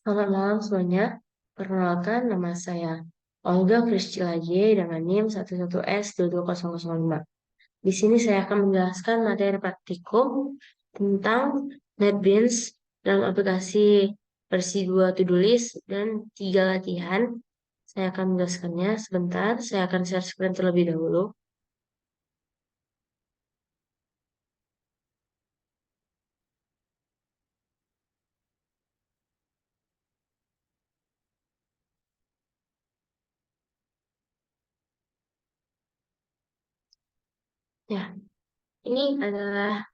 Selamat malam semuanya. Perkenalkan nama saya Olga Priscila Y dengan NIM 11S22005. Di sini saya akan menjelaskan materi praktikum tentang NetBeans dalam aplikasi versi 2 to-do list dan 3 latihan. Saya akan menjelaskannya sebentar. Saya akan share screen terlebih dahulu. Ya, ini adalah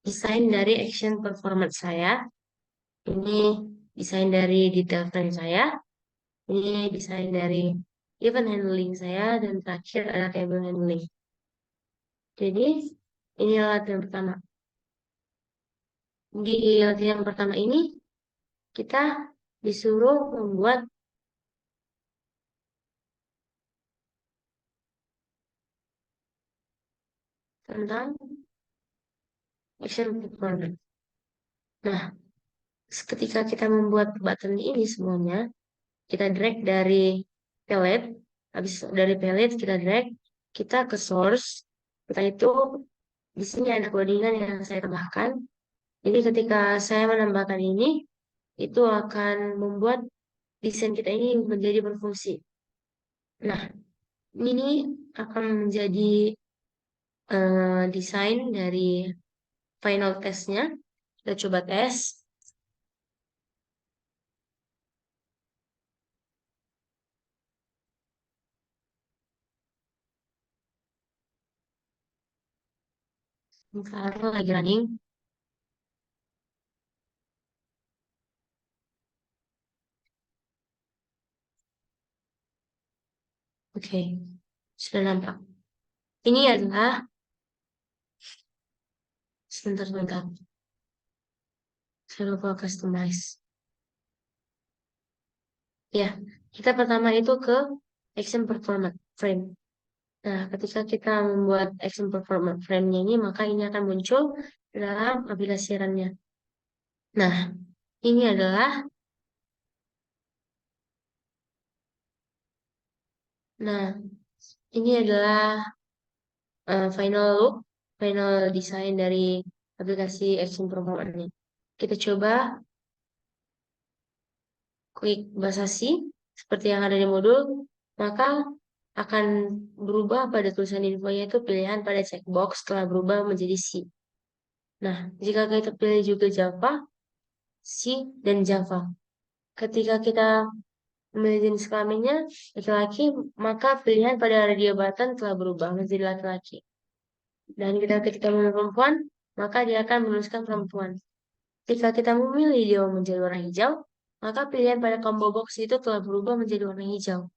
desain dari action performance saya. Ini desain dari detail frame saya. Ini desain dari event handling saya dan terakhir ada table handling. Jadi ini latihan pertama. Di latihan pertama ini kita disuruh membuat tentang action performance. Nah, ketika kita membuat button ini semuanya, kita drag dari palette. Habis dari palette kita drag, kita ke source. Kita itu di sini ada codingan yang saya tambahkan. Jadi ketika saya menambahkan ini, itu akan membuat desain kita ini menjadi berfungsi. Nah, ini akan menjadi desain dari final testnya. Kita coba tes. Sekarang lagi running. Oke, sudah nampak. Ini adalah sebentar. Saya lupa customize. Ya, kita pertama itu ke action performance frame. Nah, ketika kita membuat action performance frame-nya ini, maka ini akan muncul dalam aplikasi run-nya. Nah, ini adalah, nah, ini adalah final look, final design dari aplikasi Action Performance ini. Kita coba klik Basasi seperti yang ada di modul, maka akan berubah pada tulisan infonya itu pilihan pada checkbox telah berubah menjadi C. Nah, jika kita pilih juga Java, C dan Java. Ketika kita memilih jenis kelaminnya laki-laki, maka pilihan pada radio button telah berubah menjadi laki-laki. Dan ketika memilih perempuan, maka dia akan menuliskan perempuan. Jika kita memilih dia menjadi warna hijau, maka pilihan pada combo box itu telah berubah menjadi warna hijau.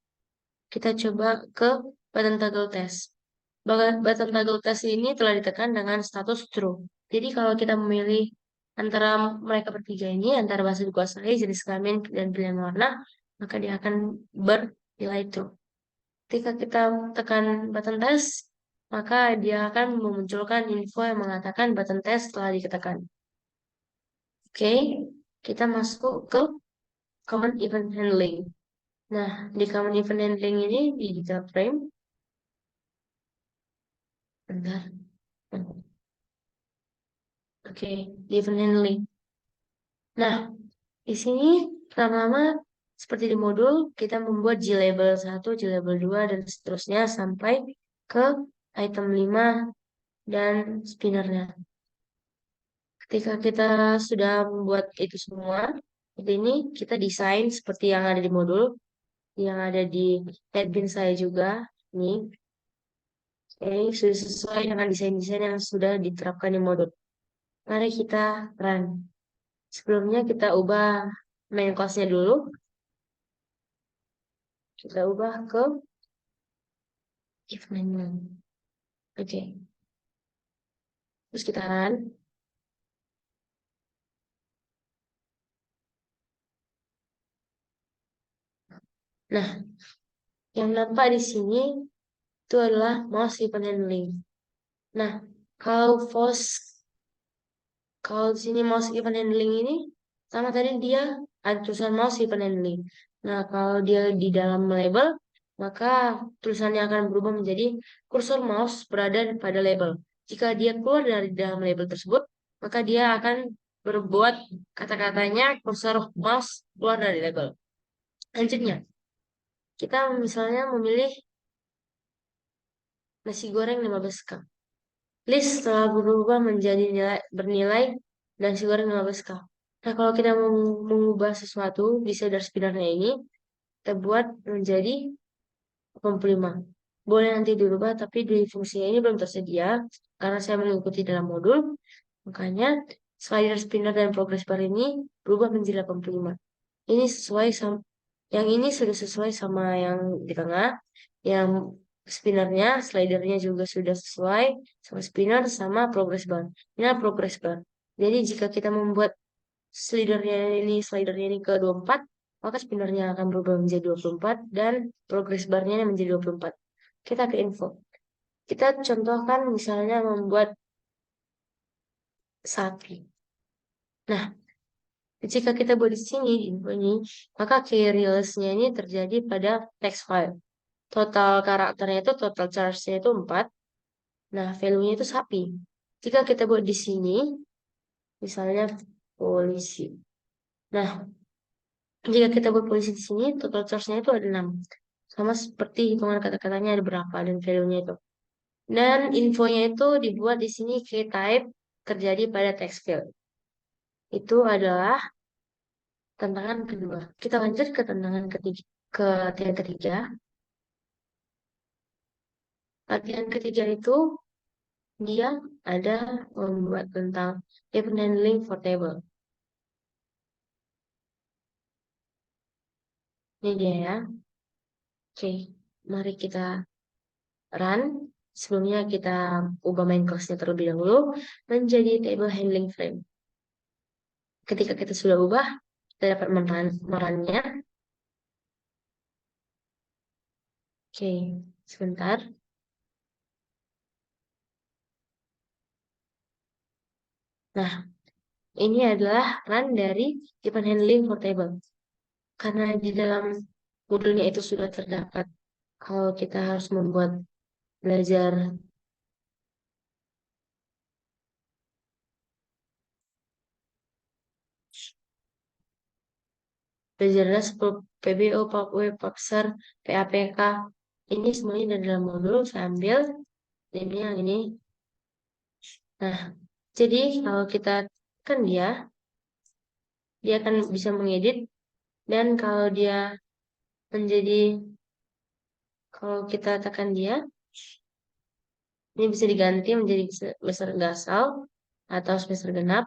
Kita coba ke button toggle test. Button toggle test ini telah ditekan dengan status true. Jadi kalau kita memilih antara mereka bertiga ini, antara bahasa dikuasai, jenis kelamin, dan pilihan warna, maka dia akan bernilai true. Ketika kita tekan button test, maka dia akan memunculkan info yang mengatakan button test telah ditekan. Oke, kita masuk ke common event handling. Nah, di common event handling ini di detail frame, bentar. Oke, di event handling. Nah, di sini pertama-tama seperti di modul, kita membuat G-label 1, G-label 2, dan seterusnya sampai ke item 5 dan spinnernya. Ketika kita sudah membuat itu semua, seperti ini kita desain seperti yang ada di modul, yang ada di NetBeans saya juga. Ini, sudah sesuai dengan desain-desain yang sudah diterapkan di modul. Mari kita run. Sebelumnya kita ubah main class-nya dulu. Kita ubah ke if main. Oke. Terus kita run. Nah, yang nampak di sini itu adalah mouse event handling. Nah, kalau force Kalau di sini mouse event handling ini, sama tadi dia ada tulisan mouse event handling. Nah, kalau dia di dalam label, maka tulisannya akan berubah menjadi kursor mouse berada pada label. Jika dia keluar dari dalam label tersebut, maka dia akan berbuat kata-katanya kursor mouse keluar dari label. Selanjutnya, kita misalnya memilih nasi goreng 15K. List telah berubah menjadi bernilai nasi goreng 15K. Nah, kalau kita mau mengubah sesuatu di shader spinnernya ini, kita buat menjadi 85. Boleh nanti dirubah, tapi di fungsinya ini belum tersedia karena saya mengikuti dalam modul. Makanya slider spinner dan progress bar ini berubah menjadi 85. Ini sesuai sama yang ini sudah sesuai sama yang di tengah, yang spinnernya, slidernya juga sudah sesuai sama spinner sama progress bar. Ini adalah progress bar. Jadi jika kita membuat slidernya ini ke 24, maka spinnernya akan berubah menjadi 24 dan progress barnya menjadi 24. Kita ke info. Kita contohkan misalnya membuat sapi. Nah, jika kita buat di sini, di info ini, maka key reelsnya ini terjadi pada text file. Total karakternya itu, total charge-nya itu 4. Nah, value-nya itu sapi. Jika kita buat di sini, misalnya polisi. Nah, jika kita buat polisi di sini, total charge-nya itu ada 6. Sama seperti hitungan kata-katanya ada berapa dan value-nya itu. Dan infonya itu dibuat di sini key type terjadi pada text field. Itu adalah tantangan kedua. Kita lanjut ke tantangan ketiga. Ke latihan ketiga. Latihan ketiga itu dia ada membuat tentang event handling for table. Ini dia ya. Oke, mari kita run. Sebelumnya kita ubah main class-nya terlebih dahulu menjadi table handling frame. Ketika kita sudah ubah, kita dapat merannya. Oke, sebentar. Nah, ini adalah run dari event handling for table. Karena di dalam modulnya itu sudah terdapat kalau kita harus membuat belajar belajarnya seperti PBO, PubWeb, PubSer, PAPK. Ini semuanya dari dalam modul saya ambil ini yang ini. Nah, jadi kalau kita kan dia akan bisa mengedit dan menjadi kalau kita tekan dia, ini bisa diganti menjadi semester gasal atau semester genap.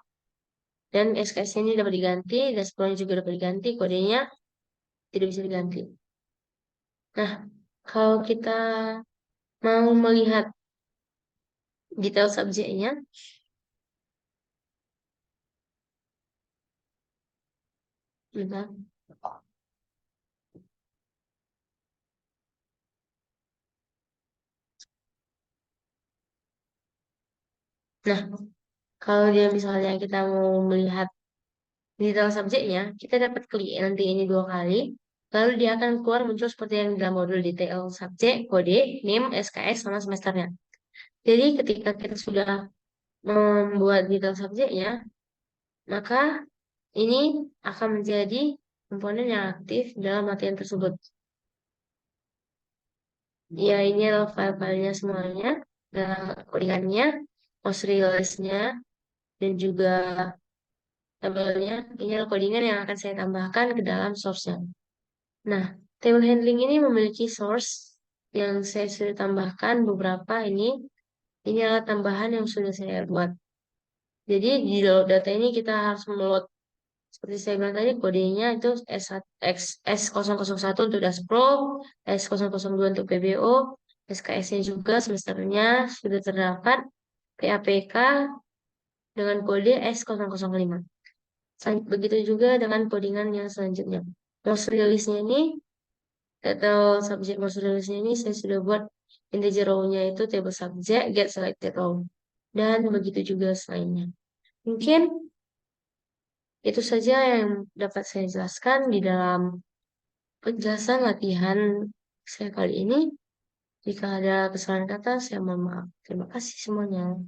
Dan SKS ini dapat diganti, dan dashboardnya juga dapat diganti, kodenya tidak bisa diganti. Nah, kalau kita mau melihat detail subjeknya, bentar. Nah, kalau dia misalnya kita mau melihat detail subjeknya, kita dapat klik nanti ini 2 kali. Lalu dia akan keluar muncul seperti yang dalam modul detail subjek, kode, name, SKS, sama semesternya. Jadi ketika kita sudah membuat detail subjeknya, maka ini akan menjadi komponen yang aktif dalam latihan tersebut. Ya, ini adalah file-filenya semuanya, codingannya, most release-nya, dan juga tabelnya. Ini adalah codingan yang akan saya tambahkan ke dalam source-nya. Nah, table handling ini memiliki source yang saya sudah tambahkan beberapa ini. Ini adalah tambahan yang sudah saya buat. Jadi di data ini kita harus meload seperti saya bilang tadi kodenya itu S001 untuk Daspro, S002 untuk PBO, SKS-nya juga semesternya sudah terdapat, PAPK dengan kode S005. Begitu juga dengan codingan yang selanjutnya. Most release-nya ini, atau subjek most release-nya ini saya sudah buat integer row-nya itu table subject, get selected row. Dan begitu juga selainnya. Mungkin itu saja yang dapat saya jelaskan di dalam penjelasan latihan saya kali ini. Jika ada kesalahan kata, saya mohon maaf. Terima kasih semuanya.